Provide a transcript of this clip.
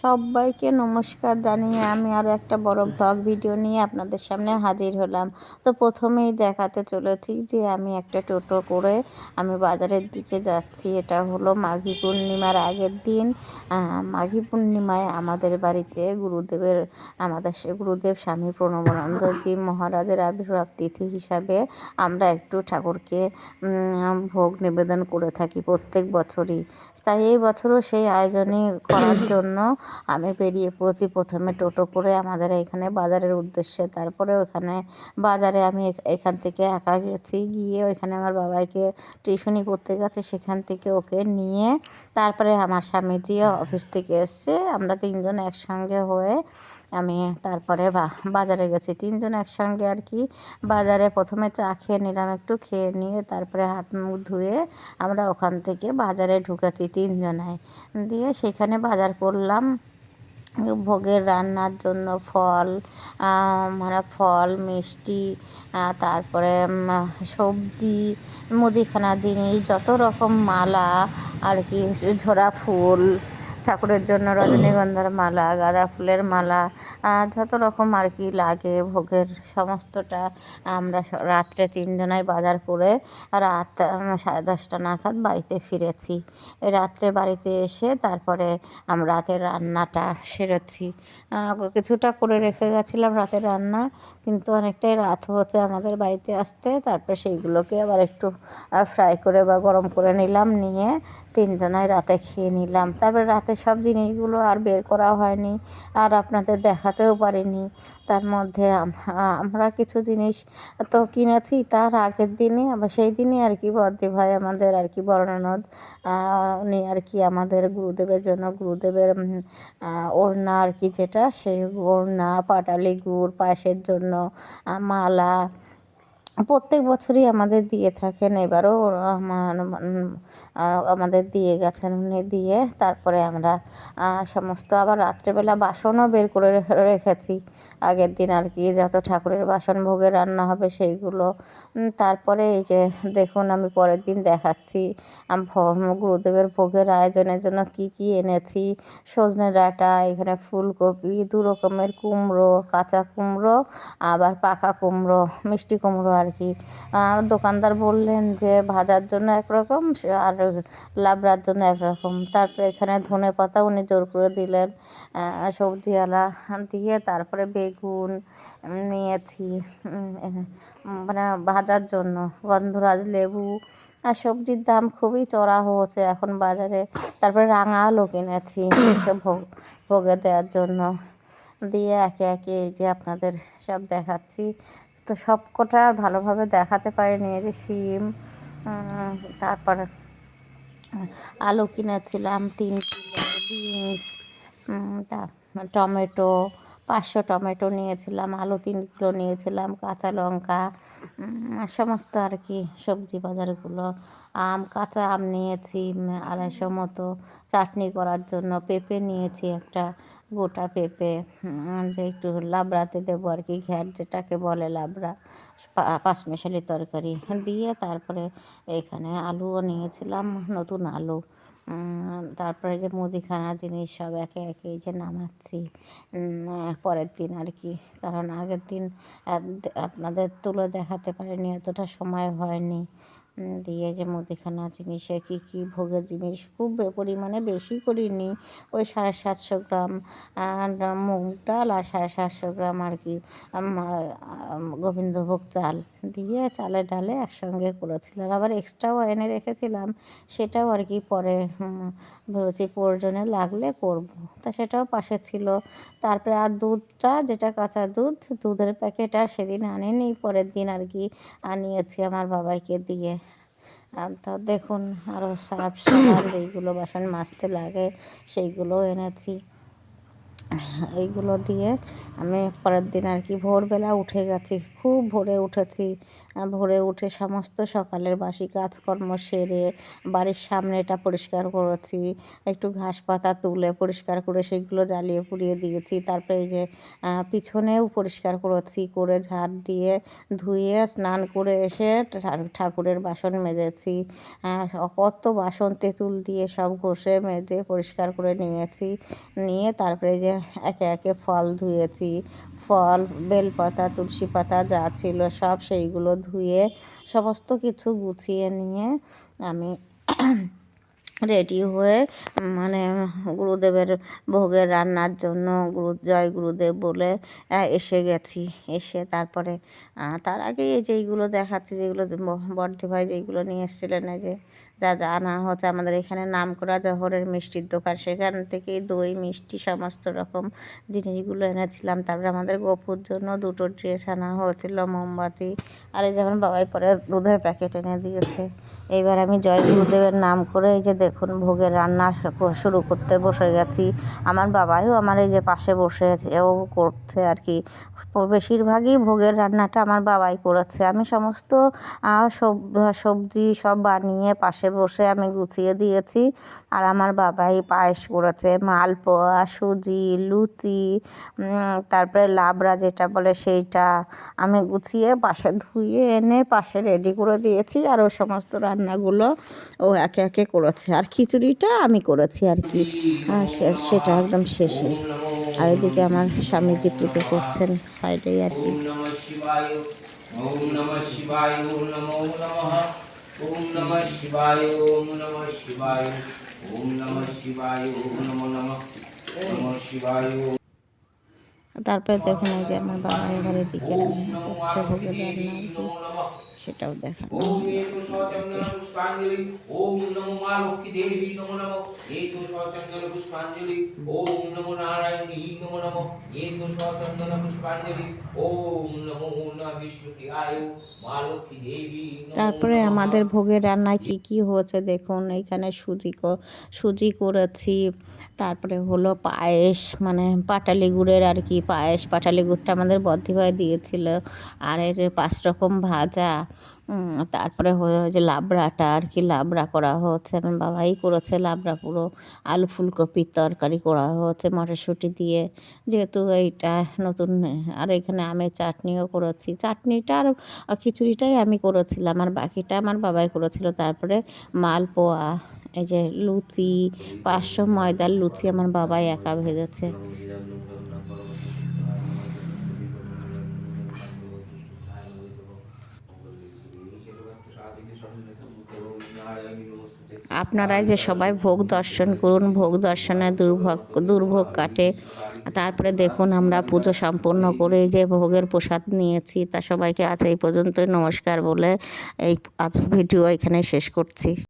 সবাইকে নমস্কার জানিয়ে আমি আরও একটা বড় ব্লগ ভিডিও নিয়ে আপনাদের সামনে হাজির হলাম। তো প্রথমেই দেখাতে চলেছি যে আমি একটা টোটো করে আমি বাজারের দিকে যাচ্ছি। এটা হলো মাঘী পূর্ণিমার আগের দিন। মাঘী পূর্ণিমায় আমাদের বাড়িতে গুরুদেব স্বামী প্রণবানন্দজি মহারাজের আবির্ভাব তিথি হিসাবে আমরা একটু ঠাকুরকে ভোগ নিবেদন করে থাকি প্রত্যেক বছরই। তাই এই বছরও সেই আয়োজনই করার জন্য আমি বেরিয়ে পড়েছি প্রথমে টোটো করে আমাদের এখানে বাজারের উদ্দেশ্যে। তারপরে ওখানে বাজারে আমি এখান থেকে একা গেছি, গিয়ে ওইখানে আমার বাবাইকে টিউশনি পড়তে গেছে, সেখান থেকে ওকে নিয়ে তারপরে আমার স্বামীজি অফিস থেকে এসছে, আমরা তিনজন একসঙ্গে হয়ে আমি তারপরে বাজারে গেছি তিনজন একসঙ্গে আর কি। বাজারে প্রথমে চা খেয়ে নিলাম, একটু খেয়ে নিয়ে তারপরে হাত মুখ ধুয়ে আমরা ওখান থেকে বাজারে ঢুকেছি তিনজনায়। দিয়ে সেখানে বাজার করলাম ভোগের রান্নার জন্য ফল মিষ্টি, তারপরে সবজি, মুদিখানার জিনিস, যত রকম মালা আর কি, ঝোড়া ফুল ঠাকুরের জন্য, রজনীগন্ধার মালা, গাঁদা ফুলের মালা, যত রকম আর কি লাগে ভোগের সমস্তটা আমরা রাত্রে তিনজনাই বাজার করে রাত 10:30 নাগাদ বাড়িতে ফিরেছি। রাত্রে বাড়িতে এসে তারপরে আমরা রাতের রান্নাটা সেরেছি। কিছুটা করে রেখে গেছিলাম রাতের রান্না, কিন্তু অনেকটাই রাত হচ্ছে আমাদের বাড়িতে আসতে। তারপরে সেইগুলোকে আবার একটু ফ্রাই করে বা গরম করে নিলাম, নিয়ে তিনজনাই রাতে খেয়ে নিলাম। তারপরে রাতে সব জিনিসগুলো আর বের করা হয়নি, আর আপনাদের দেখাতেও পারিনি। তার মধ্যে আমরা কিছু জিনিস তো কিনেছি তার আগের দিনে, আবার সেই দিনই আর কি বদ্দি ভাই আমাদের আর কি বড় ননদ, উনি আর কি আমাদের গুরুদেবের জন্য গুরুদেবের ওড়না আর কি, যেটা সেই ওড়না, পাটালি গুড়, পায়েসের জন্য মালা প্রত্যেক বছরই আমাদের দিয়ে থাকেন। এবারও আমাদের দিয়ে গেছেন উনি। দিয়ে তারপরে আমরা সমস্ত আবার রাত্রেবেলা বাসনও বের করে রেখেছি আগের দিন আর কি, যত ঠাকুরের বাসন ভোগে রান্না হবে সেইগুলো। তারপরে এই যে দেখুন আমি পরের দিন দেখাচ্ছি গুরুদেবের ভোগের আয়োজনের জন্য কি কি এনেছি। সজনে ডাঁটা, এখানে ফুলকপি, 2 রকমের কুমড়ো, কাঁচা কুমড়ো, আবার পাকা কুমড়ো, মিষ্টি কুমড়ো আর কি। দোকানদার বললেন যে ভাজার জন্য একরকম আর লাবড়ার জন্য একরকম। তারপরে এখানে ধনে পাতা উনি জোর করে দিলেন সবজিওয়ালা। দিয়ে তারপরে বেগুন নিয়েছি মানে ভাজার জন্য, গন্ধরাজ লেবু। আর সবজির দাম খুবই চড়া হয়েছে এখন বাজারে। তারপরে রাঙা আলু কিনেছি সব ভোগে দেওয়ার জন্য। দিয়ে একে একে এই যে আপনাদের সব দেখাচ্ছি। তো সব কটা আর ভালোভাবে দেখাতে পারিনি। এই যে শিম, তারপরে আলু কিনেছিলাম 3 কিলো, বিনস, টমেটো 500 টমেটো নিয়েছিলাম, আলু 3 কিলো নিয়েছিলাম, কাঁচা লঙ্কা, সমস্ত আর কি সবজি বাজারগুলো। কাঁচা আম নিয়েছি 250 মতো চাটনি করার জন্য। পেঁপে নিয়েছি একটা গোটা পেঁপে, যে একটু লাবড়াতে দেবো আর কি, ঘ্যাট যেটাকে বলে লাবড়া, পাঁচমেশালি তরকারি দিয়ে। তারপরে এখানে আলুও নিয়েছিলাম, নতুন আলু। তারপরে যে মুদিখানা জিনিস সব একে একে এই যে নামাচ্ছি পরের দিন আর কি, কারণ আগের দিন আপনাদের তুলে দেখাতে পারিনি, এতটা সময় হয়নি। দিয়ে যে মুদিখানা জিনিসে কী কী ভোগের জিনিস খুব পরিমাণে বেশি করিনি, ওই 750 গ্রাম মুগ ডাল আর 750 গ্রাম আর কি গোবিন্দভোগ চাল দিয়ে চালে ডালে একসঙ্গে করেছিলাম। আবার এক্সট্রাও এনে রেখেছিলাম, সেটাও আর কি পরে ভেবেছি প্রয়োজনে লাগলে করব, তা সেটাও পাশে ছিল। তারপরে আর দুধটা, যেটা কাঁচা দুধের প্যাকেট আর সেদিন আনিনি, পরের দিন আর কি আনিয়েছি আমার বাবাইকে দিয়ে। তো দেখুন আরও সার্ফ সাবান যেইগুলো বাসন মাজতে লাগে সেইগুলোও এনেছি। এইগুলো দিয়ে আমি পরের দিন আর কি ভোরবেলা উঠে গেছি, খুব ভোরে উঠেছি। ভোরে উঠে সমস্ত সকালের বাসি কাজকর্ম সেরে বাড়ির সামনেটা পরিষ্কার করেছি, একটু ঘাস পাতা তুলে পরিষ্কার করে সেগুলো জ্বালিয়ে পুড়িয়ে দিয়েছি। তারপরে এই যে পিছনেও পরিষ্কার করেছি, করে ঝাড় দিয়ে ধুয়ে স্নান করে এসে ঠাকুরের বাসন মেজেছি। কত বাসন তেঁতুল দিয়ে সব ঘষে মেজে পরিষ্কার করে নিয়েছি। নিয়ে তারপরে যে একে একে ফল ধুয়েছি, ফল বেলপাতা তুলসী পাতা যা ছিল সব সেইগুলো ধুয়ে সমস্ত কিছু গুছিয়ে নিয়ে আমি রেডি হয়ে মানে গুরুদেবের ভোগের রান্নার জন্য জয় গুরুদেব বলে এসে গেছি। এসে তারপরে তার আগে এই যেইগুলো দেখাচ্ছি, যেগুলো বর্ধি ভাই যেইগুলো নিয়ে এসেছিলেন, এই যে যা আনা হচ্ছে আমাদের এখানে নামকরা জহরের মিষ্টির দোকান, সেখান থেকেই দই মিষ্টি সমস্ত রকম জিনিসগুলো এনেছিলাম। তারপরে আমাদের গপুর জন্য 2টো ড্রেস আনা হয়েছিল, মোমবাতি, আর এই যেমন বাবাই পরে দুধের প্যাকেট এনে দিয়েছে। এইবার আমি জয় গুরুদেবের নাম করে এই যে দেখুন ভোগের রান্না শুরু করতে বসে গেছি। আমার বাবাইও আমার এই যে পাশে বসে ও করছে আর কি। বেশিরভাগই ভোগের রান্নাটা আমার বাবাই করেছে। আমি সমস্ত সবজি সব বানিয়ে পাশে বসে আমি গুছিয়ে দিয়েছি। আর আমার বাবাই পায়েস করেছে, মালপোয়া, সুজি, লুচি, তারপরে লাবড়া যেটা বলে সেইটা আমি গুছিয়ে পাশে ধুয়ে এনে পাশে রেডি করে দিয়েছি। আর ও সমস্ত রান্নাগুলো ও একে একে করেছে। আর খিচুড়িটা আমি করেছি আর কি, সেটা একদম শেষে। আর এদিকে আমার স্বামীজি পুজো করছেন সাইডেই আর কি। ওম নমঃ শিবায় ওম নমো নমঃ ওম নমঃ শিবায় ওম নমঃ শিবায় ওম নমঃ শিবায় ওম নমো নমঃ নমঃ শিবায়। তারপরে দেখুন এই যে আমার বাবা এবার এদিকে রান্না করছে, ভোগের রান্না আর কি, সেটাও দেখানো হলো আপনাদেরকে। ওম নমো মা লক্ষ্মী দেবী নমো নমঃ এতো সচন্দন পুষ্পাঞ্জলি। ওম নমো নারায়ণী নমো নমঃ এতো সচন্দন পুষ্পাঞ্জলি। ওম নমো না বিষ্ণুপ্রিয়ায় মা লক্ষ্মী দেবী। তারপরে আমাদের ভোগের রান্নায় কি কি হয়েছে দেখুন। এইখানে সুজি করেছি, তারপরে হলো পায়েস, মানে পাটালি গুড়ের আর কি পায়েস। পাটালি গুড়টা আমাদের বদ্ধিভাই দিয়েছিল। আর এর 5 রকম ভাজা, তারপরে যে লাবড়াটা আর কি, লাবড়া করা হচ্ছে আমার বাবাই করেছে। লাবড়া পুরো আলু ফুলকপির তরকারি করা হচ্ছে মটরশুঁটি দিয়ে, যেহেতু এইটা নতুন। আর এখানে আমের চাটনিও করেছি। চাটনিটা আর খিচুড়িটাই আমি করেছিলাম, আর বাকিটা আমার বাবাই করেছিল। তারপরে মালপোয়া, এই যে লুচি, 500 ময়দার লুচি আমার বাবাই একা ভেজেছে। আপনারাই যে সবাই ভোগ দর্শন করুন, ভোগ দর্শনে দুর্ভোগ কাটে। তারপরে দেখুন আমরা পুজো সম্পন্ন করে যে ভোগের প্রসাদ নিয়েছি, তা সবাইকে আজ এই পর্যন্তই নমস্কার বলে এই আজ ভিডিও এখানে শেষ করছি।